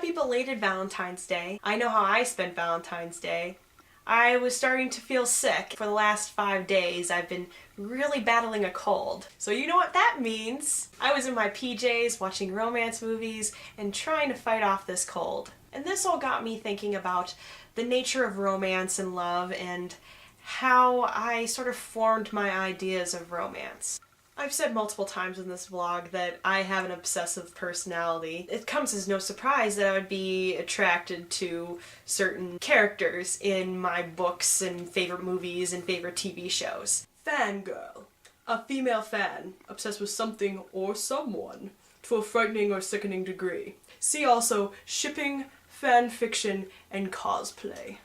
Happy belated Valentine's Day. I know how I spent Valentine's Day. I was starting to feel sick. For the last 5 days, I've been really battling a cold. So you know what that means. I was in my PJs watching romance movies and trying to fight off this cold. And this all got me thinking about the nature of romance and love and how I sort of formed my ideas of romance. I've said multiple times in this vlog that I have an obsessive personality. It comes as no surprise that I would be attracted to certain characters in my books and favorite movies and favorite TV shows. Fangirl. A female fan, obsessed with something or someone to a frightening or sickening degree. See also shipping, fan fiction, and cosplay.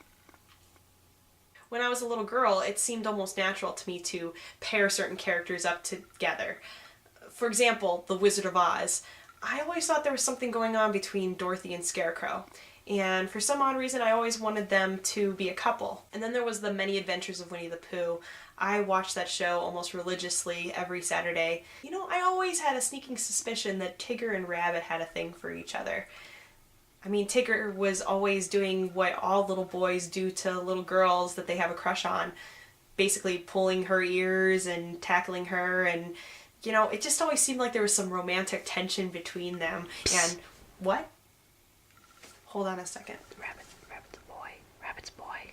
When I was a little girl, it seemed almost natural to me to pair certain characters up together. For example, The Wizard of Oz. I always thought there was something going on between Dorothy and Scarecrow. And for some odd reason, I always wanted them to be a couple. And then there was The Many Adventures of Winnie the Pooh. I watched that show almost religiously every Saturday. You know, I always had a sneaking suspicion that Tigger and Rabbit had a thing for each other. I mean, Tigger was always doing what all little boys do to little girls that they have a crush on. Basically pulling her ears and tackling her, and, you know, it just always seemed like there was some romantic tension between them. And, what? Hold on a second. Rabbit's a boy. Rabbit's a boy.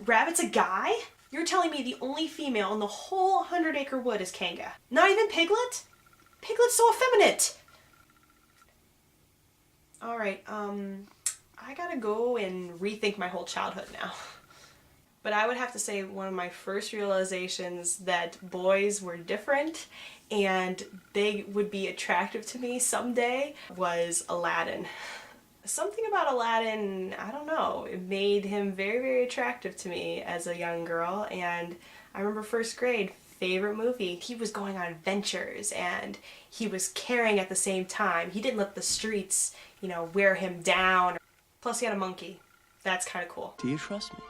Rabbit's a guy? You're telling me the only female in the whole 100 Acre Wood is Kanga? Not even Piglet? Piglet's so effeminate! Alright, I gotta go and rethink my whole childhood now. But I would have to say one of my first realizations that boys were different and they would be attractive to me someday was Aladdin. Something about Aladdin, I don't know, it made him very, very attractive to me as a young girl, and I remember first grade, favorite movie. He was going on adventures and he was caring at the same time. He didn't let the streets, you know, wear him down. Plus he had a monkey. That's kind of cool. Do you trust me?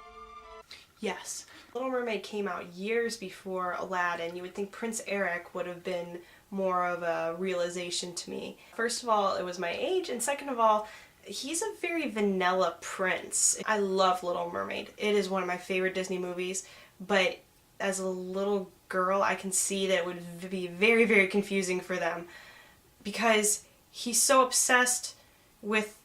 Yes. Little Mermaid came out years before Aladdin. You would think Prince Eric would have been more of a realization to me. First of all, it was my age, and second of all, he's a very vanilla prince. I love Little Mermaid. It is one of my favorite Disney movies, but as a little girl, I can see that it would be very, very confusing for them because he's so obsessed with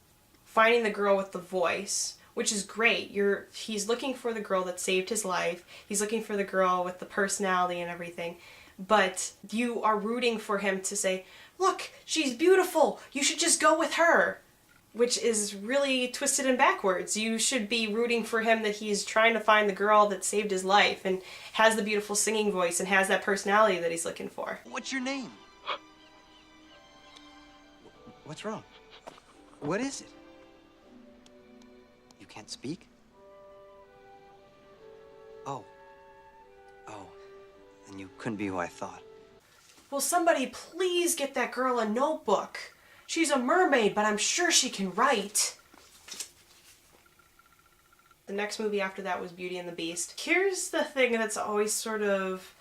finding the girl with the voice, which is great. He's looking for the girl that saved his life. He's looking for the girl with the personality and everything. But you are rooting for him to say, look, she's beautiful. You should just go with her. Which is really twisted and backwards. You should be rooting for him that he's trying to find the girl that saved his life and has the beautiful singing voice and has that personality that he's looking for. What's your name? What's wrong? What is it? You can't speak? Oh. Then you couldn't be who I thought. Will somebody please get that girl a notebook? She's a mermaid, but I'm sure she can write. The next movie after that was Beauty and the Beast. Here's the thing that's always sort of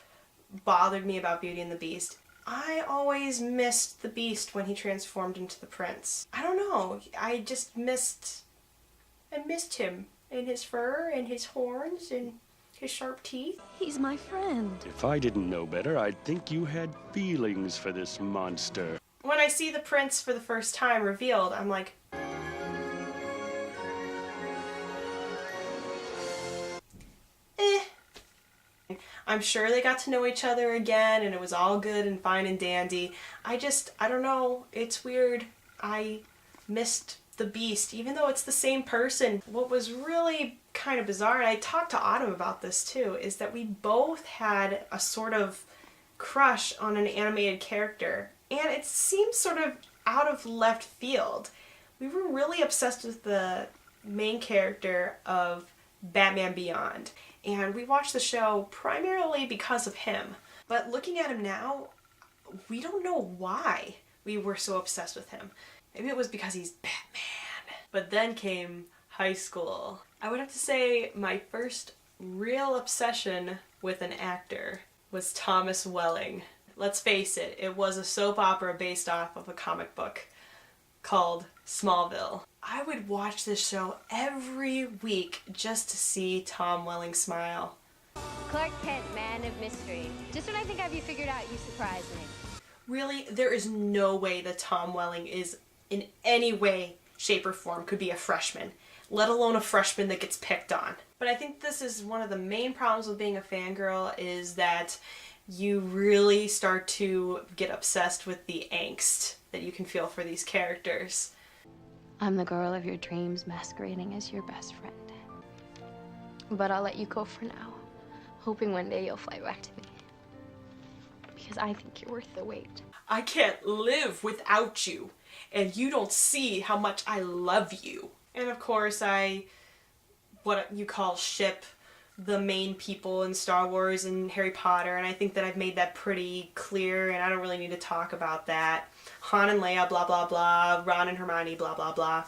bothered me about Beauty and the Beast. I always missed the Beast when he transformed into the prince. I don't know, I missed him. And his fur, and his horns, and his sharp teeth. He's my friend. If I didn't know better, I'd think you had feelings for this monster. When I see the prince for the first time revealed, I'm like, I'm sure they got to know each other again and it was all good and fine and dandy. I don't know, it's weird. I missed the Beast, even though it's the same person. What was really kind of bizarre, and I talked to Autumn about this too, is that we both had a sort of crush on an animated character. And it seems sort of out of left field. We were really obsessed with the main character of Batman Beyond. And we watched the show primarily because of him. But looking at him now, we don't know why we were so obsessed with him. Maybe it was because he's Batman. But then came high school. I would have to say my first real obsession with an actor was Thomas Welling. Let's face it, it was a soap opera based off of a comic book called Smallville. I would watch this show every week just to see Tom Welling smile. Clark Kent, man of mystery. Just when I think I have you figured out, you surprise me. Really, there is no way that Tom Welling is in any way, shape, or form could be a freshman, let alone a freshman that gets picked on. But I think this is one of the main problems with being a fangirl, is that you really start to get obsessed with the angst that you can feel for these characters. I'm the girl of your dreams masquerading as your best friend. But I'll let you go for now, hoping one day you'll fly back to me. Because I think you're worth the wait. I can't live without you, and you don't see how much I love you. And of course, what you call ship the main people in Star Wars and Harry Potter, and I think that I've made that pretty clear, and I don't really need to talk about that. Han and Leia, blah blah blah, Ron and Hermione, blah blah blah.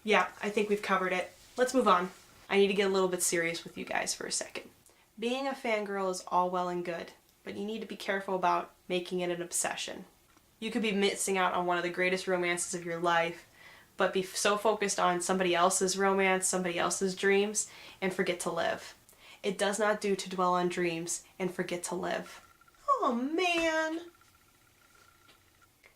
Yeah, I think we've covered it. Let's move on. I need to get a little bit serious with you guys for a second. Being a fangirl is all well and good, but you need to be careful about making it an obsession. You could be missing out on one of the greatest romances of your life, but be so focused on somebody else's romance, somebody else's dreams, and forget to live. It does not do to dwell on dreams and forget to live. Oh man.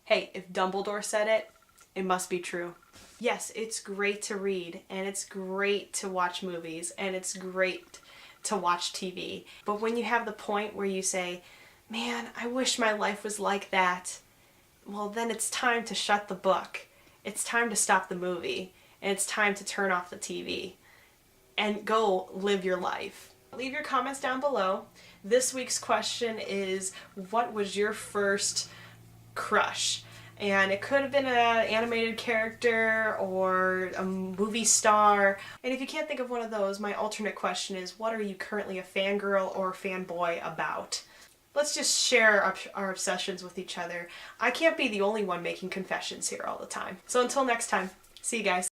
Hey, if Dumbledore said it, it must be true. Yes, it's great to read, and it's great to watch movies, and it's great to watch TV. But when you have the point where you say, man, I wish my life was like that, well, then it's time to shut the book. It's time to stop the movie, and it's time to turn off the TV and go live your life. Leave your comments down below. This week's question is, what was your first crush? And it could have been an animated character or a movie star. And if you can't think of one of those, my alternate question is, what are you currently a fangirl or fanboy about? Let's just share our obsessions with each other. I can't be the only one making confessions here all the time. So until next time, see you guys.